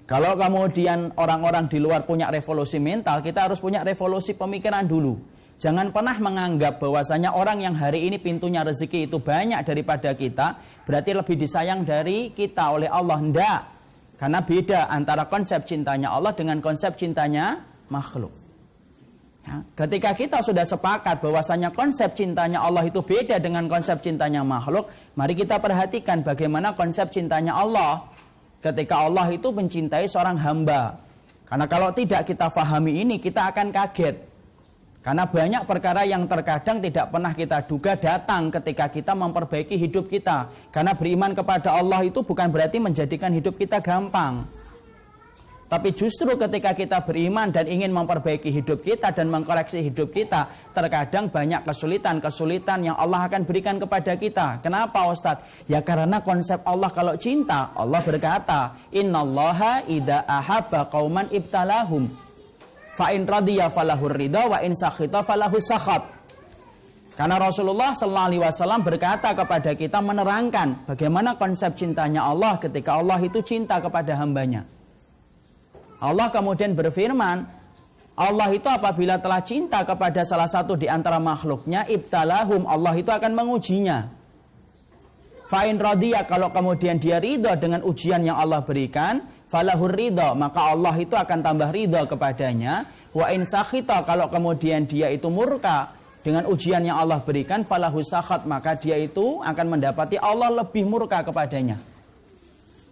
Kalau kemudian orang-orang di luar punya revolusi mental, kita harus punya revolusi pemikiran dulu. Jangan pernah menganggap bahwasanya orang yang hari ini pintunya rezeki itu banyak daripada kita, berarti lebih disayang dari kita oleh Allah. Tidak. Karena beda antara konsep cintanya Allah dengan konsep cintanya makhluk. Ya, ketika kita sudah sepakat bahwasanya konsep cintanya Allah itu beda dengan konsep cintanya makhluk, mari kita perhatikan bagaimana konsep cintanya Allah. Ketika Allah itu mencintai seorang hamba. Karena kalau tidak kita fahami ini, kita akan kaget. Karena banyak perkara yang terkadang tidak pernah kita duga datang ketika kita memperbaiki hidup kita. Karena beriman kepada Allah itu bukan berarti menjadikan hidup kita gampang. Tapi justru ketika kita beriman dan ingin memperbaiki hidup kita dan mengkoreksi hidup kita, terkadang banyak kesulitan-kesulitan yang Allah akan berikan kepada kita. Kenapa Ustadz? Ya karena konsep Allah kalau cinta, Allah berkata, Innallaha idza ahabba qauman ibtalahum. Fa in radiya falahur ridha wa in sakhita falahus sakhat. Karena Rasulullah SAW berkata kepada kita, menerangkan bagaimana konsep cintanya Allah ketika Allah itu cinta kepada hambanya. Allah kemudian berfirman, Allah itu apabila telah cinta kepada salah satu di antara makhluknya, ibtalahum, Allah itu akan mengujinya. Fa'in radiyah, kalau kemudian dia ridha dengan ujian yang Allah berikan, falahur ridha, maka Allah itu akan tambah ridha kepadanya. Wa in sakhita, kalau kemudian dia itu murka dengan ujian yang Allah berikan, falahus sakhat, maka dia itu akan mendapati Allah lebih murka kepadanya.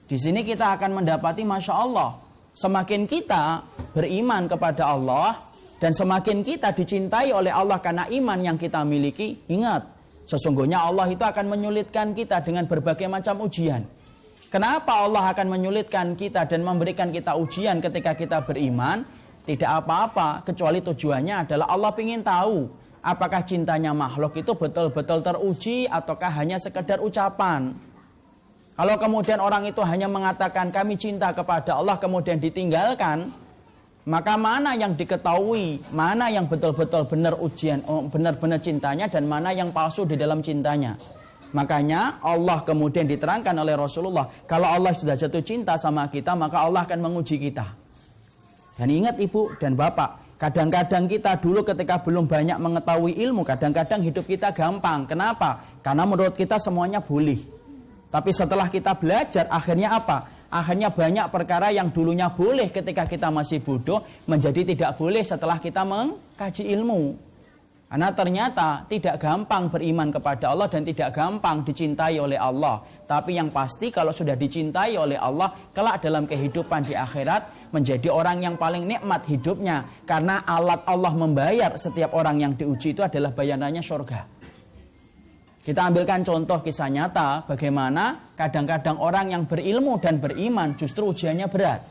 Di sini kita akan mendapati, Masya Allah, semakin kita beriman kepada Allah dan semakin kita dicintai oleh Allah karena iman yang kita miliki, ingat, sesungguhnya Allah itu akan menyulitkan kita dengan berbagai macam ujian. Kenapa Allah akan menyulitkan kita dan memberikan kita ujian ketika kita beriman? Tidak apa-apa, kecuali tujuannya adalah Allah ingin tahu apakah cintanya makhluk itu betul-betul teruji ataukah hanya sekedar ucapan. Kalau kemudian orang itu hanya mengatakan kami cinta kepada Allah kemudian ditinggalkan, maka mana yang diketahui, mana yang betul-betul benar ujian, benar-benar cintanya dan mana yang palsu di dalam cintanya. Makanya Allah kemudian diterangkan oleh Rasulullah, kalau Allah sudah jatuh cinta sama kita, maka Allah akan menguji kita. Dan ingat ibu dan bapak, kadang-kadang kita dulu ketika belum banyak mengetahui ilmu, kadang-kadang hidup kita gampang. Kenapa? Karena menurut kita semuanya boleh. Tapi setelah kita belajar, akhirnya apa? Akhirnya banyak perkara yang dulunya boleh ketika kita masih bodoh, menjadi tidak boleh setelah kita mengkaji ilmu. Karena ternyata tidak gampang beriman kepada Allah dan tidak gampang dicintai oleh Allah. Tapi yang pasti kalau sudah dicintai oleh Allah, kelak dalam kehidupan di akhirat, menjadi orang yang paling nikmat hidupnya. Karena alat Allah membayar setiap orang yang diuji itu adalah bayarannya surga. Kita ambilkan contoh kisah nyata bagaimana kadang-kadang orang yang berilmu dan beriman justru ujiannya berat.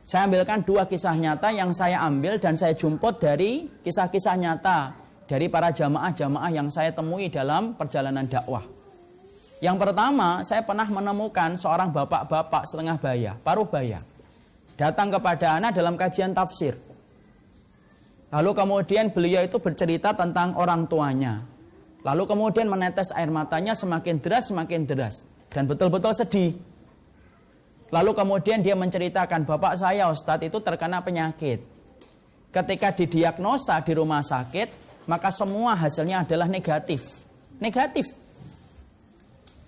Saya ambilkan dua kisah nyata yang saya ambil dan saya jumput dari kisah-kisah nyata dari para jamaah-jamaah yang saya temui dalam perjalanan dakwah. Yang pertama, saya pernah menemukan seorang bapak-bapak setengah baya, paruh baya, datang kepada ana dalam kajian tafsir. Lalu kemudian beliau itu bercerita tentang orang tuanya. Lalu kemudian menetes air matanya semakin deras dan betul-betul sedih. Lalu kemudian dia menceritakan, bapak saya Ustadz itu terkena penyakit. Ketika didiagnosa di rumah sakit, maka semua hasilnya adalah negatif.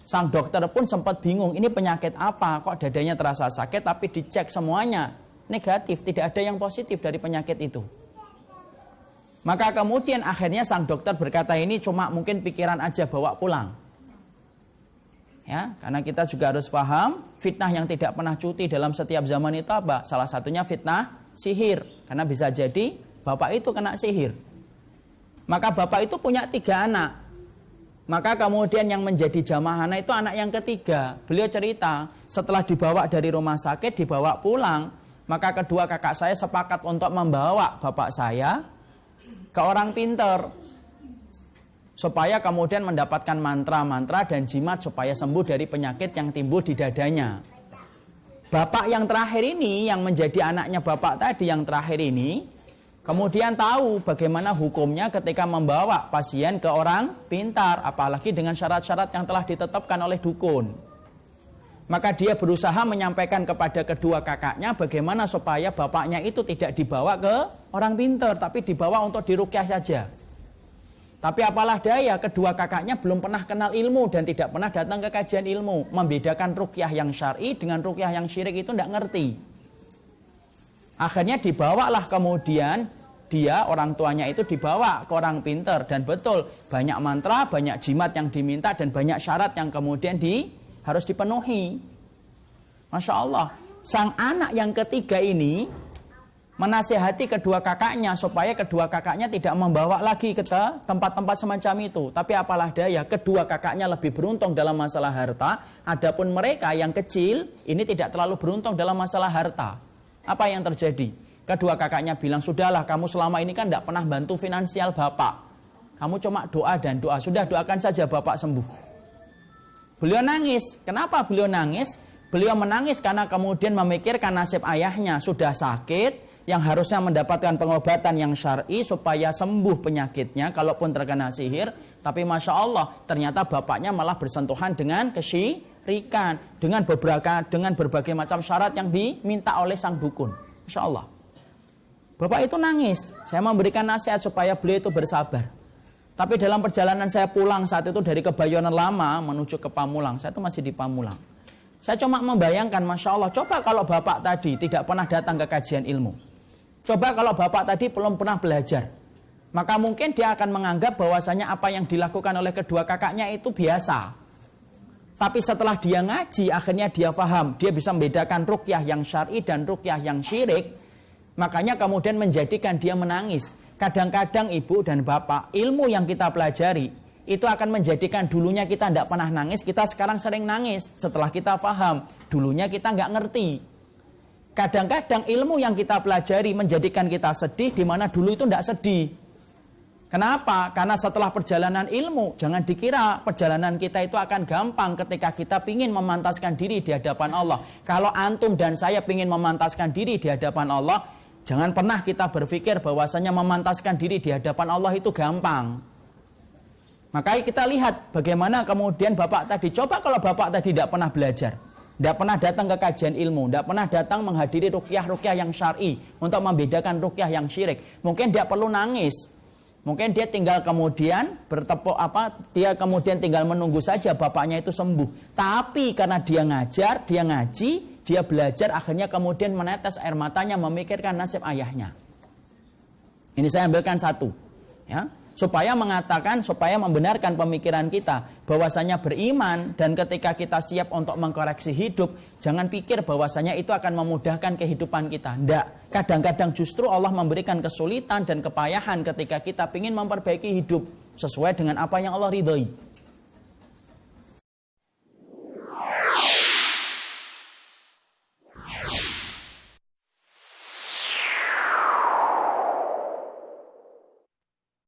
Sang dokter pun sempat bingung, ini penyakit apa? Kok dadanya terasa sakit tapi dicek semuanya negatif, tidak ada yang positif dari penyakit itu. Maka kemudian akhirnya sang dokter berkata ini cuma mungkin pikiran aja, bawa pulang. Ya, karena kita juga harus paham fitnah yang tidak pernah cuti dalam setiap zaman itu apa? Salah satunya fitnah sihir. Karena bisa jadi bapak itu kena sihir. Maka bapak itu punya 3 anak. Maka kemudian yang menjadi jamaah anak itu anak yang ketiga. Beliau cerita setelah dibawa dari rumah sakit, dibawa pulang. Maka kedua kakak saya sepakat untuk membawa bapak saya ke orang pinter supaya kemudian mendapatkan mantra-mantra dan jimat supaya sembuh dari penyakit yang timbul di dadanya. Bapak yang terakhir ini, yang menjadi anaknya bapak tadi yang terakhir ini, kemudian tahu bagaimana hukumnya ketika membawa pasien ke orang pintar, apalagi dengan syarat-syarat yang telah ditetapkan oleh dukun. Maka dia berusaha menyampaikan kepada kedua kakaknya bagaimana supaya bapaknya itu tidak dibawa ke orang pintar, tapi dibawa untuk diruqyah saja. Tapi apalah daya, kedua kakaknya belum pernah kenal ilmu dan tidak pernah datang ke kajian ilmu. Membedakan ruqyah yang syar'i dengan ruqyah yang syirik itu tidak ngerti. Akhirnya dibawalah kemudian dia, orang tuanya itu dibawa ke orang pintar. Dan betul, banyak mantra, banyak jimat yang diminta dan banyak syarat yang kemudian harus dipenuhi. Masya Allah, sang anak yang ketiga ini menasihati kedua kakaknya supaya kedua kakaknya tidak membawa lagi ke tempat-tempat semacam itu. Tapi apalah daya, kedua kakaknya lebih beruntung dalam masalah harta. Adapun mereka yang kecil ini tidak terlalu beruntung dalam masalah harta. Apa yang terjadi? Kedua kakaknya bilang, sudahlah kamu selama ini kan tidak pernah bantu finansial bapak. Kamu cuma doa dan doa. Sudah, doakan saja bapak sembuh. Beliau nangis. Kenapa beliau nangis? Beliau menangis karena kemudian memikirkan nasib ayahnya sudah sakit, yang harusnya mendapatkan pengobatan yang syar'i supaya sembuh penyakitnya kalaupun terkena sihir. Tapi Masya Allah, ternyata bapaknya malah bersentuhan dengan kesyirikan, dengan berbagai macam syarat yang diminta oleh sang dukun. Masya Allah, bapak itu nangis. Saya memberikan nasihat supaya beliau itu bersabar. Tapi dalam perjalanan saya pulang saat itu dari Kebayoran Lama menuju ke Pamulang, saya itu masih di Pamulang, saya cuma membayangkan, Masya Allah, coba kalau bapak tadi tidak pernah datang ke kajian ilmu. Coba kalau bapak tadi belum pernah belajar, maka mungkin dia akan menganggap bahwasanya apa yang dilakukan oleh kedua kakaknya itu biasa. Tapi setelah dia ngaji, akhirnya dia paham, dia bisa membedakan ruqyah yang syar'i dan ruqyah yang syirik. Makanya kemudian menjadikan dia menangis. Kadang-kadang ibu dan bapak, ilmu yang kita pelajari itu akan menjadikan dulunya kita tidak pernah nangis, kita sekarang sering nangis. Setelah kita paham, dulunya kita nggak ngerti. Kadang-kadang ilmu yang kita pelajari menjadikan kita sedih, di mana dulu itu tidak sedih. Kenapa? Karena setelah perjalanan ilmu, jangan dikira perjalanan kita itu akan gampang ketika kita ingin memantaskan diri di hadapan Allah. Kalau antum dan saya ingin memantaskan diri di hadapan Allah, jangan pernah kita berpikir bahwasanya memantaskan diri di hadapan Allah itu gampang. Makanya kita lihat bagaimana kemudian bapak tadi. Coba kalau bapak tadi tidak pernah belajar, tidak pernah datang ke kajian ilmu, tidak pernah datang menghadiri ruqyah yang syar'i untuk membedakan ruqyah yang syirik, mungkin dia perlu nangis. Mungkin dia tinggal kemudian dia kemudian tinggal menunggu saja bapaknya itu sembuh. Tapi karena dia ngajar, dia ngaji, dia belajar, akhirnya kemudian menetes air matanya memikirkan nasib ayahnya. Ini saya ambilkan satu, ya, supaya membenarkan pemikiran kita bahwasanya beriman dan ketika kita siap untuk mengkoreksi hidup, jangan pikir bahwasanya itu akan memudahkan kehidupan kita. Tidak, kadang-kadang justru Allah memberikan kesulitan dan kepayahan ketika kita ingin memperbaiki hidup sesuai dengan apa yang Allah ridhoi.